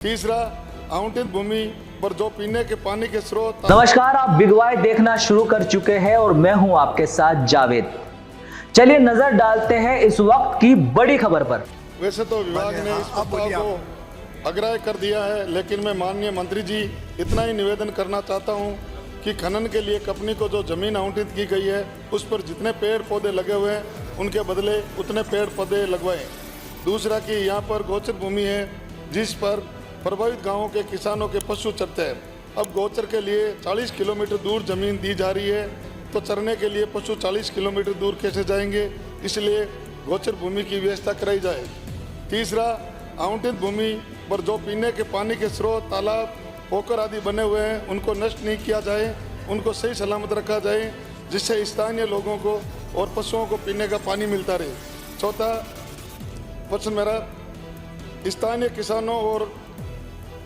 तीसरा, आवंटित भूमि पर जो पीने के पानी के स्रोत। नमस्कार, आप बिग वाई देखना शुरू कर चुके हैं और मैं हूं आपके साथ जावेद। चलिए नजर डालते हैं इस वक्त की बड़ी खबर पर। वैसे तो विभाग ने इस प्रस्ताव को अग्राह्य कर दिया है, लेकिन मैं माननीय मंत्री जी इतना ही निवेदन करना चाहता हूं कि खनन के लिए कंपनी को जो जमीन आवंटित की गई है उस पर जितने पेड़ पौधे लगे हुए हैं उनके बदले उतने पेड़ पौधे लगवाएं। दूसरा कि यहाँ पर गोचर भूमि है जिस पर प्रभावित गांवों के किसानों के पशु चरते हैं। अब गोचर के लिए 40 किलोमीटर दूर जमीन दी जा रही है, तो चरने के लिए पशु 40 किलोमीटर दूर कैसे जाएंगे, इसलिए गोचर भूमि की व्यवस्था कराई जाए। तीसरा, आवंटित भूमि पर जो पीने के पानी के स्रोत, तालाब, पोखर आदि बने हुए हैं उनको नष्ट नहीं किया जाए, उनको सही सलामत रखा जाए, जिससे स्थानीय लोगों को और पशुओं को पीने का पानी मिलता रहे। चौथा प्रश्न मेरा, स्थानीय किसानों और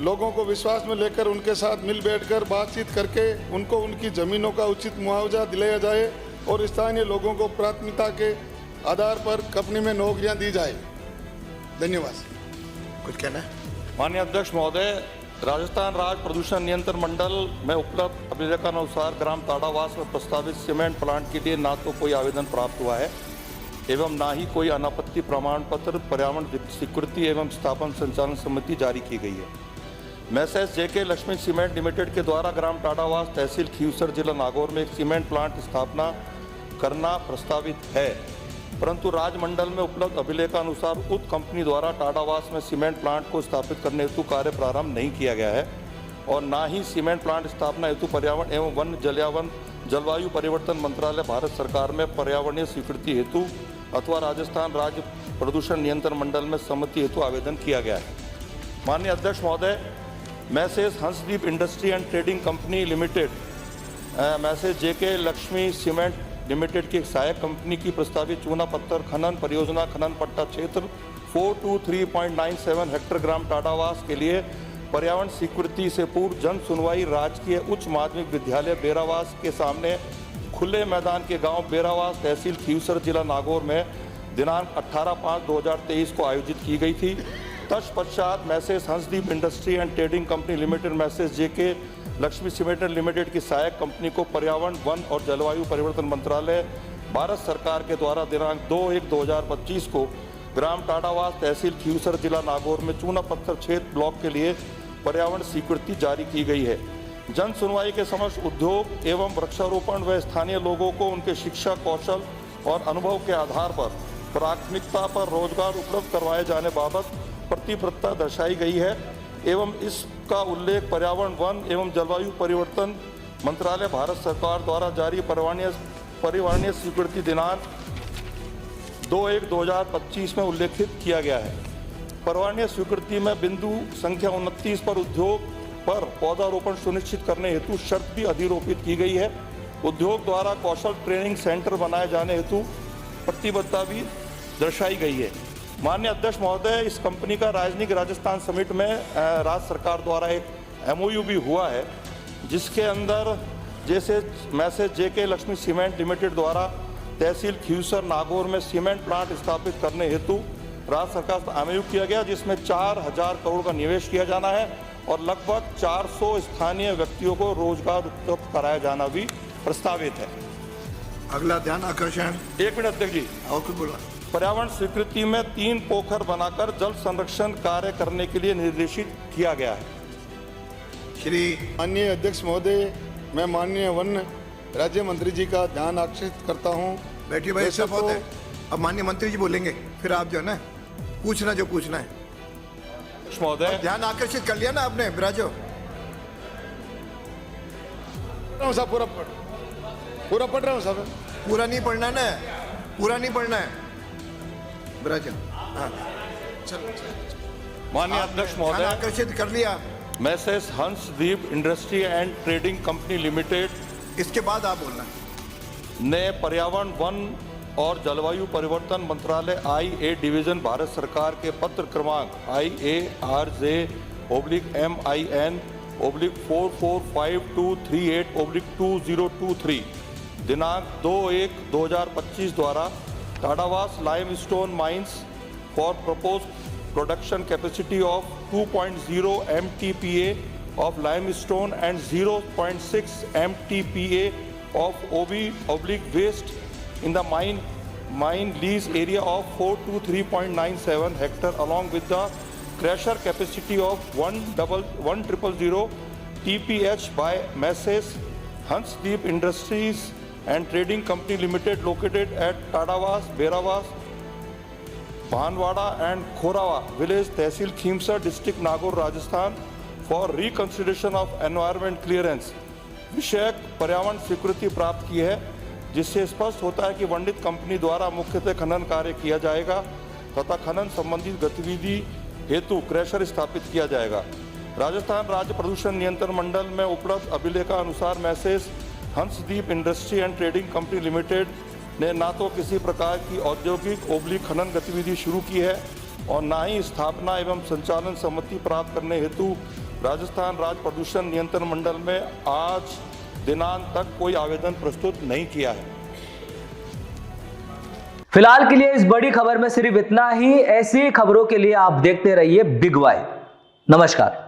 लोगों को विश्वास में लेकर उनके साथ मिल बैठकर बातचीत करके उनको उनकी ज़मीनों का उचित मुआवजा दिलाया जाए और स्थानीय लोगों को प्राथमिकता के आधार पर कंपनी में नौकरियां दी जाए। धन्यवाद। कुछ कहना है? माननीय अध्यक्ष महोदय, राजस्थान राज्य प्रदूषण नियंत्रण मंडल में उपलब्ध अभिलेखानुसार ग्राम ताड़ावास में प्रस्तावित सीमेंट प्लांट के लिए ना तो कोई आवेदन प्राप्त हुआ है एवं ना ही कोई अनापत्ति प्रमाण पत्र पर्यावरण स्वीकृति एवं स्थापन संचालन समिति जारी की गई है। Message JK Lakshmi cement limited के द्वारा ग्राम टाडावास तहसील खीवसर जिला नागौर में एक सीमेंट प्लांट स्थापना करना प्रस्तावित है, परंतु राजमंडल में उपलब्ध अभिलेखानुसार उक्त कंपनी द्वारा टाडावास में सीमेंट प्लांट को स्थापित करने हेतु कार्य प्रारंभ नहीं किया गया है और ना ही सीमेंट प्लांट स्थापना हेतु पर्यावरण एवं वन जलवायु परिवर्तन मंत्रालय भारत सरकार में पर्यावरणीय स्वीकृति हेतु अथवा राजस्थान राज्य प्रदूषण नियंत्रण मंडल में सम्मति हेतु आवेदन किया गया है। माननीय अध्यक्ष महोदय, messrs Hansdeep industry and trading company limited messrs JK Lakshmi cement limited की एक सहायक कंपनी की प्रस्तावित चूना पत्थर खनन परियोजना खनन पट्टा क्षेत्र 423.97 हेक्टेयर ग्राम टाडावास के लिए पर्यावरण स्वीकृति से पूर्व जन सुनवाई राजकीय उच्च माध्यमिक विद्यालय बेरावास के सामने खुले मैदान के गांव बेरावास तहसील खीवसर जिला नागौर में दिनांक 18/5/2023 को आयोजित की गई थी। तत्पश्चात messrs Hansdeep industry and trading company limited messrs JK Lakshmi cement limited की सहायक कंपनी को पर्यावरण वन और जलवायु परिवर्तन मंत्रालय भारत सरकार के द्वारा दिनांक 2/1/2025 को ग्राम टाडावास तहसील खीवसर जिला नागौर में चूना पत्थर क्षेत्र ब्लॉक के लिए पर्यावरण स्वीकृति जारी की गई है। जन सुनवाई के समक्ष उद्योग एवं वृक्षारोपण व स्थानीय लोगों को उनके शिक्षा कौशल और अनुभव के आधार पर प्राथमिकता पर रोजगार उपलब्ध करवाए जाने बाबत प्रतिबद्धता दर्शाई गई है एवं इसका उल्लेख पर्यावरण वन एवं जलवायु परिवर्तन मंत्रालय भारत सरकार द्वारा जारी पर्यावरणीय स्वीकृति दिनांक 2/1/2025 में उल्लेखित किया गया है। पर्यावरणीय स्वीकृति में बिंदु संख्या 29 पर उद्योग पर पौधारोपण सुनिश्चित करने हेतु शर्त भी अधिरोपित की गई है। उद्योग द्वारा कौशल ट्रेनिंग सेंटर बनाए जाने हेतु प्रतिबद्धता भी दर्शाई गई है। माननीय अध्यक्ष महोदय, इस कंपनी का राजनीतिक राजस्थान समिट में राज्य सरकार द्वारा एक MOU भी हुआ है, जिसके अंदर जैसे message JK Lakshmi cement limited द्वारा तहसील खीवसर नागौर में सीमेंट प्लांट स्थापित करने हेतु राज्य सरकार से MOU किया गया, जिसमें 4000 करोड़ का निवेश किया जाना है और लगभग 400 स्थानीय व्यक्तियों को रोजगार उपलब्ध कराया जाना भी प्रस्तावित है। अगला ध्यान आकर्षण। 1 मिनट अध्यक्ष जी। और कुछ बोला? पर्यावरण स्वीकृति में 3 पोखर बनाकर जल संरक्षण कार्य करने के लिए निर्देशित किया गया है। श्री माननीय अध्यक्ष महोदय, मैं माननीय वन राज्य मंत्री जी का ध्यान आकर्षित करता हूँ। बैठिए भाई, सब बहुत है। अब माननीय मंत्री जी बोलेंगे, फिर आप जो है ना पूछना जो पूछना है। महोदय, ध्यान आकर्षित कर लिया ना आपने, विराजो। साहब पूरा पढ़ रहा हूँ साहब। पूरा नहीं पढ़ना है ना, पूरा नहीं पढ़ना है, विराजो। हाँ चलो। माननीय अध्यक्ष ध्यान महोदय, आकर्षित कर लिया। Messrs Hansdeep industry and trading company limited इसके बाद आप बोलना। ने पर्यावरण वन और जलवायु परिवर्तन मंत्रालय IA डिवीजन भारत सरकार के पत्र क्रमांक IARJ/MIN/4452238/2023 दिनांक 2/1/2025 द्वारा Tadawas limestone mines for propose production capacity of 2.0 MTPA of limestone and 0.6 MTPA of OB/waste in the mine lease area of 423.97 hectare, along with the crusher capacity of 1,000 TPH by Messes Hansdeep Industries and Trading Company Limited, located at Tadavas, Berawas, Bhanwada and Khorawa village, Tehsil Khimsar, district Nagaur, Rajasthan, for reconsideration of environment clearance। विषयक पर्यावरण स्वीकृति प्राप्त की है, जिससे स्पष्ट होता है कि वर्णित कंपनी द्वारा मुख्यतः खनन कार्य किया जाएगा तथा खनन संबंधित गतिविधि हेतु क्रशर स्थापित किया जाएगा। राजस्थान राज्य प्रदूषण नियंत्रण मंडल में उपलब्ध अभिलेखानुसार messrs Hansdeep industry and trading company limited ने ना तो किसी प्रकार की औद्योगिक खनन गतिविधि शुरू की है और ना ही स्थापना एवं संचालन सम्मति प्राप्त करने हेतु राजस्थान राज्य प्रदूषण नियंत्रण मंडल में आज दिनांक तक कोई आवेदन प्रस्तुत नहीं किया है। फिलहाल के लिए इस बड़ी खबर में सिर्फ इतना ही। ऐसी खबरों के लिए आप देखते रहिए बिग वाई। नमस्कार।